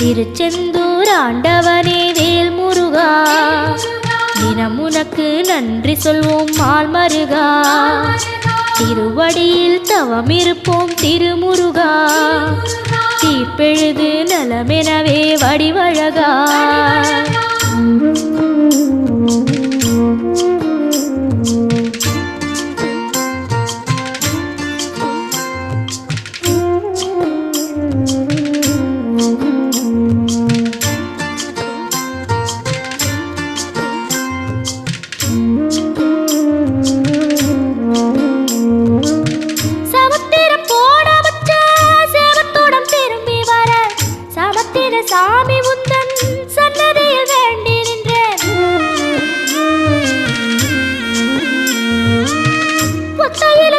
திருச்செந்தூர் ஆண்டவனே வேல் முருகா, தினம் உனக்கு நன்றி சொல்வோம் மால் மருகா. திருவடியில் தவம் இருப்போம் திருமுருகா, தீப்பெழுது நலமெனவே வடிவழகா. சாமி உந்தன் சன்னதியில் வேண்டி நின்றேன். ஒத்தையில